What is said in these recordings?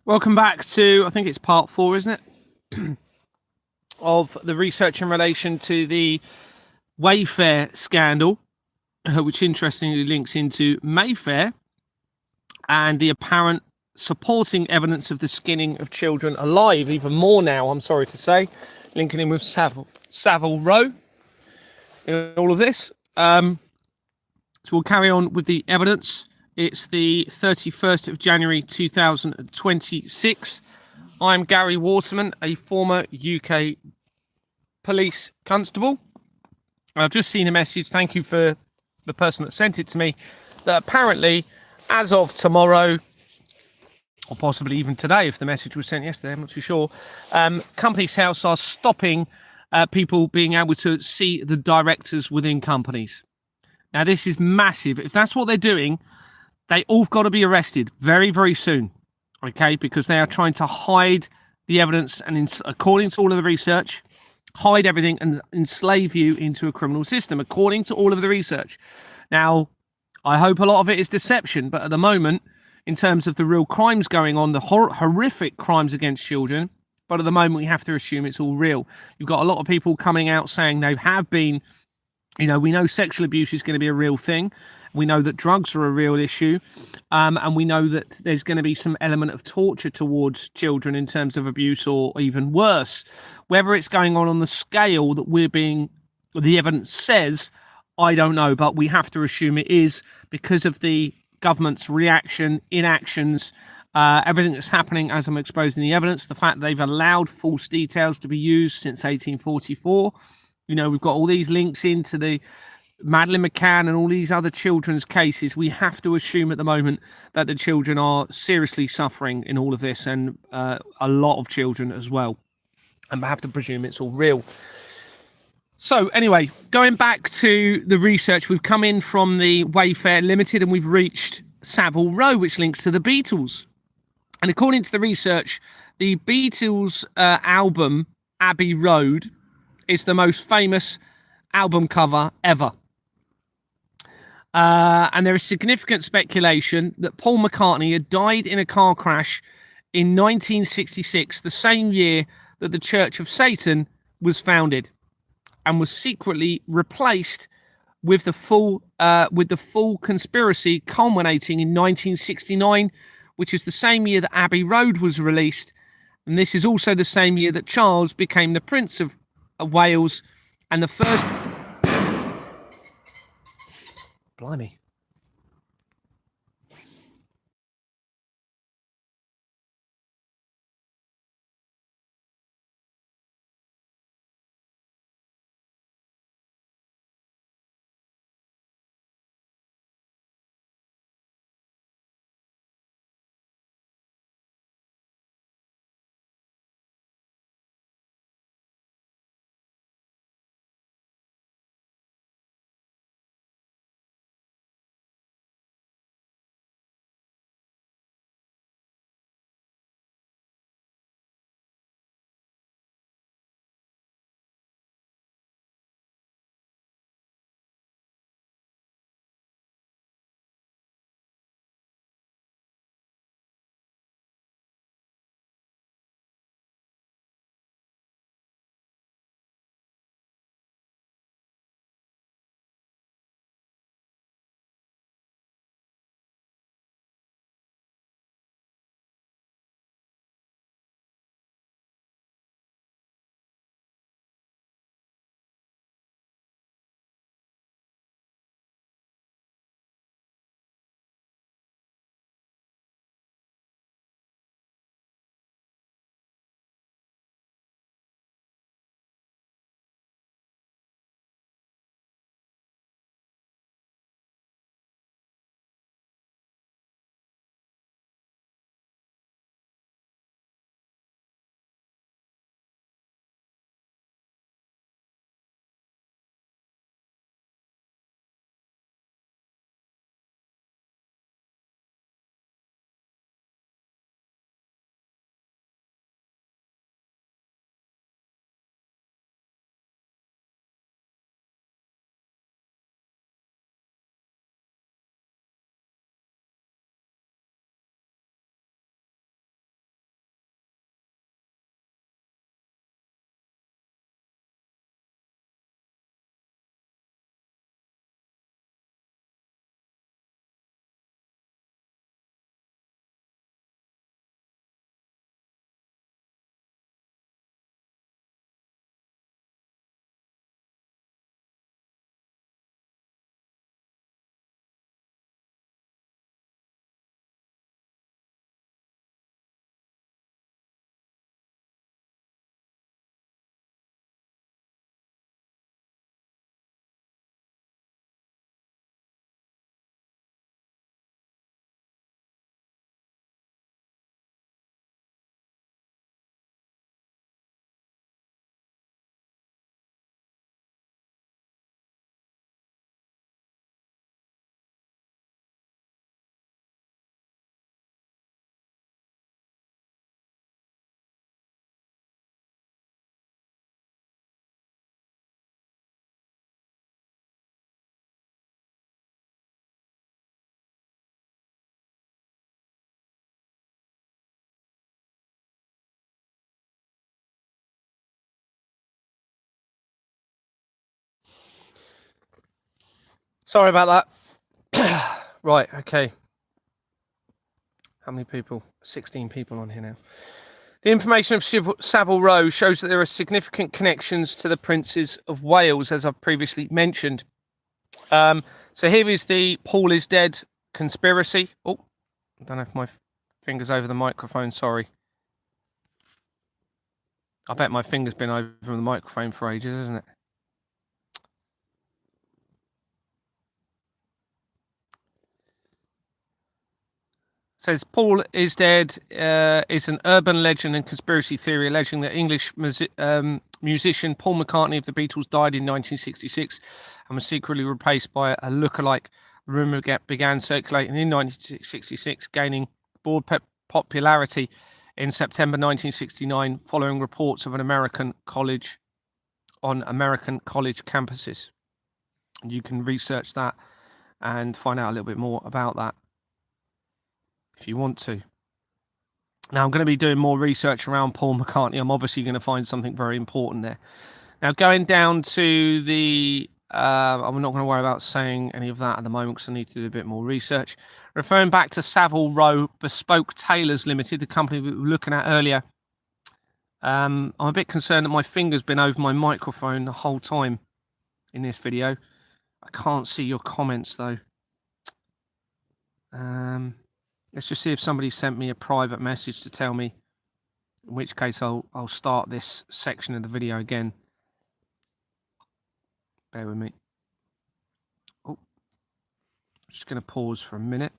Welcome back to, I think it's part 4, isn't it? Of the research in relation to the Wayfair scandal, which interestingly links into Mayfair and the apparent supporting evidence of the skinning of children alive, even more now, I'm sorry to say, linking in with Savile Row in all of this. So we'll carry on with the evidence. It's the 31st of January 2026. I'm Gary Waterman, a former UK police constable. I've just seen a message, thank you for the person that sent it to me, that apparently, as of tomorrow, or possibly even today, if the message was sent yesterday, I'm not too sure, Companies House are stopping people being able to see the directors within companies. Now, this is massive. If that's what they're doing, they all got to be arrested very, very soon, okay? Because they are trying to hide the evidence and, according to all of the research, hide everything and enslave you into a criminal system, according to all of the research. Now, I hope a lot of it is deception, but at the moment, in terms of the real crimes going on, the horrific crimes against children, but at the moment we have to assume it's all real. You've got a lot of people coming out saying they have been, we know sexual abuse is going to be a real thing. We know that drugs are a real issue. And we know that there's going to be some element of torture towards children in terms of abuse, or even worse. Whether it's going on the scale that the evidence says, I don't know, but we have to assume it is because of the government's reaction, inactions, everything that's happening as I'm exposing the evidence, the fact they've allowed false details to be used since 1844. We've got all these links into the Madeleine McCann and all these other children's cases. We have to assume at the moment that the children are seriously suffering in all of this, and a lot of children as well. And I have to presume it's all real. So anyway, going back to the research, we've come in from the Wayfair Limited and we've reached Savile Row, which links to the Beatles. And according to the research, the Beatles album Abbey Road is the most famous album cover ever. And there is significant speculation that Paul McCartney had died in a car crash in 1966, the same year that the Church of Satan was founded, and was secretly replaced with the full conspiracy culminating in 1969, which is the same year that Abbey Road was released. And this is also the same year that Charles became the Prince of Wales and the first... Blimey. Sorry about that. Right, okay. How many people? 16 people on here now. The information of Savile Row shows that there are significant connections to the Princes of Wales, as I've previously mentioned. So here is the Paul is dead conspiracy. Oh, I don't know if my finger's over the microphone, sorry. I bet my finger's been over the microphone for ages, isn't it? Says Paul is dead is an urban legend and conspiracy theory alleging that English musician Paul McCartney of the Beatles died in 1966 and was secretly replaced by a lookalike. Rumour began circulating in 1966, gaining broad popularity in September 1969 following reports of an American college campuses. You can research that and find out a little bit more about that if you want to. Now, I'm going to be doing more research around Paul McCartney. I'm obviously going to find something very important there. Now, going down to the... I'm not going to worry about saying any of that at the moment because I need to do a bit more research. Referring back to Savile Row Bespoke Tailors Limited, the company we were looking at earlier. I'm a bit concerned that my finger's been over my microphone the whole time in this video. I can't see your comments, though. Let's just see if somebody sent me a private message to tell me, in which case I'll start this section of the video again. Bear with me. Oh, I'm just going to pause for a minute.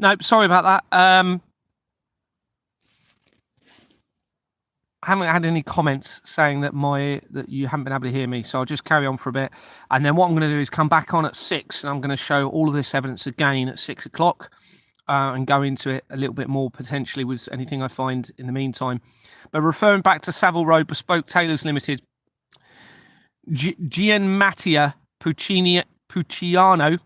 No, sorry about that. I haven't had any comments saying that you haven't been able to hear me, so I'll just carry on for a bit. And then what I'm going to do is come back on at 6, and I'm going to show all of this evidence again at 6 o'clock and go into it a little bit more potentially with anything I find in the meantime. But referring back to Savile Row Bespoke Tailors Limited, Gianmattia Pucciano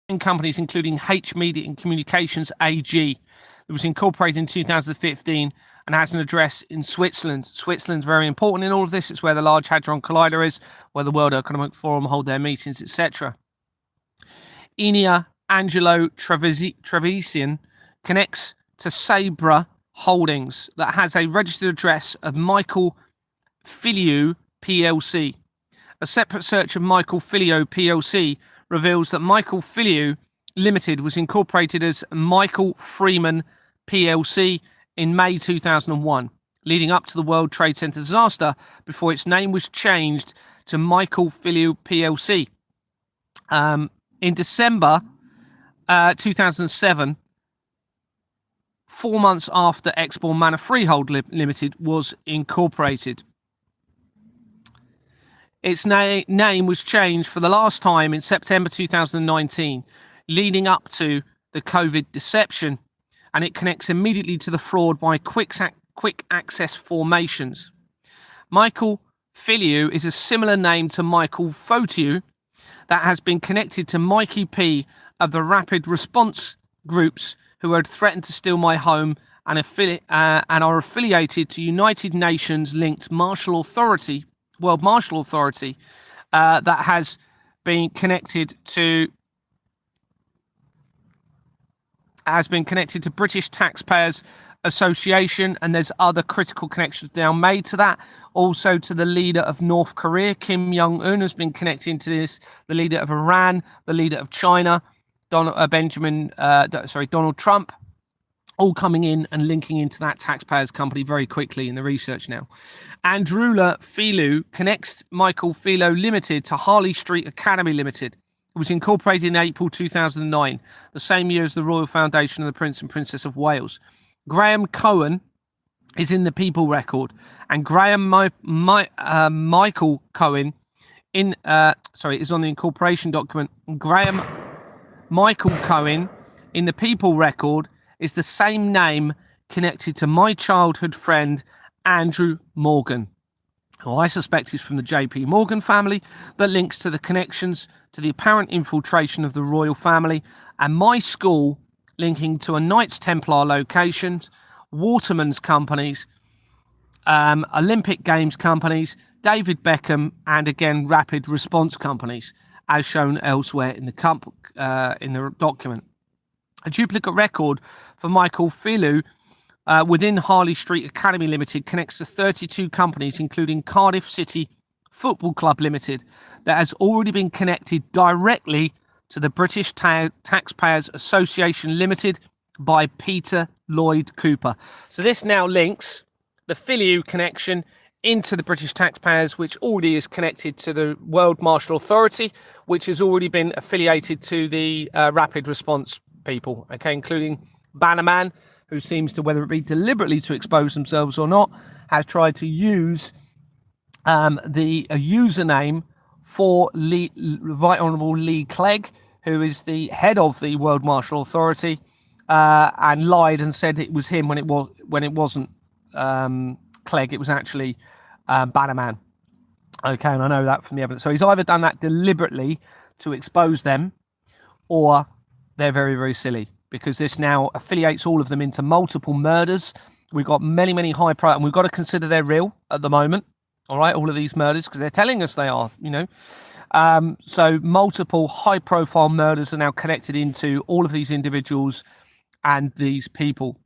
and companies including H Media and Communications AG. It was incorporated in 2015 and has an address in Switzerland. Switzerland's very important in all of this. It's where the Large Hadron Collider is, where the World Economic Forum hold their meetings, etc. Enea Angelo Trevisan connects to Sabra Holdings that has a registered address of Michael Filiu PLC. A separate search of Michael Filiu PLC reveals that Michael Filiu Limited was incorporated as Michael Freeman PLC in May 2001, leading up to the World Trade Center disaster, before its name was changed to Michael Filiu PLC. In December 2007, 4 months after Exborn Manor Freehold Limited was incorporated. Its name was changed for the last time in September 2019, leading up to the COVID deception, and it connects immediately to the fraud by quick access formations. Michael Filiu is a similar name to Michael Fotiu that has been connected to Mikey P of the Rapid Response Groups, who had threatened to steal my home and are affiliated to United Nations linked World Marshal Authority that has been connected to British taxpayers association, and there's other critical connections now made to that. Also to the leader of North Korea, Kim Jong-un, has been connecting to this, the leader of Iran, the leader of China, Donald Trump, all coming in and linking into that taxpayers company very quickly in the research now. Andrula Philu connects Michael Philo Limited to Harley Street Academy Limited. It was incorporated in April 2009, the same year as the Royal Foundation of the Prince and Princess of Wales. Graham Cohen is in the People Record, and Michael Cohen is on the incorporation document. Graham Michael Cohen in the People Record is the same name connected to my childhood friend Andrew Morgan, who I suspect is from the JP Morgan family, that links to the connections to the apparent infiltration of the royal family, and my school linking to a Knights Templar locations, Waterman's companies, Olympic Games companies, David Beckham, and again rapid response companies, as shown elsewhere in the document. A duplicate record for Michael Philu within Harley Street Academy Limited connects to 32 companies, including Cardiff City Football Club Limited, that has already been connected directly to the British Taxpayers Association Limited by Peter Lloyd Cooper. So this now links the Philu connection into the British taxpayers, which already is connected to the World Martial Authority, which has already been affiliated to the rapid response people, okay, including Waterman, who seems to, whether it be deliberately to expose themselves or not, has tried to use the username for Right Honourable Lee Clegg, who is the head of the World Martial Authority, and lied and said it was him when it wasn't Clegg. It was actually Waterman. Okay, and I know that from the evidence. So he's either done that deliberately to expose them, or they're very, very silly, because this now affiliates all of them into multiple murders. We've got many, many high profile, and we've got to consider they're real at the moment. All right, all of these murders, because they're telling us they are, you know. So multiple high profile murders are now connected into all of these individuals and these people.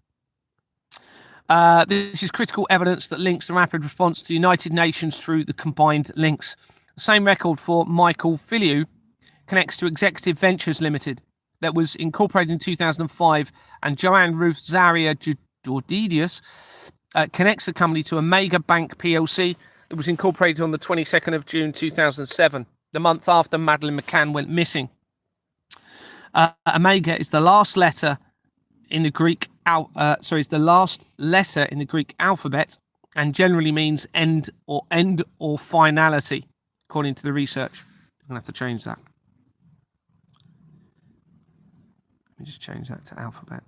This is critical evidence that links the rapid response to the United Nations through the combined links. The same record for Michael Philu connects to Executive Ventures Limited, that was incorporated in 2005, and Joanne Ruth Zaria Jordidius connects the company to Omega Bank PLC, that was incorporated on the 22nd of June 2007, the month after Madeleine McCann went missing. Omega is the last letter in the Greek alphabet, and generally means end or finality, according to the research. I'm gonna have to change that. Let me just change that to alphabet.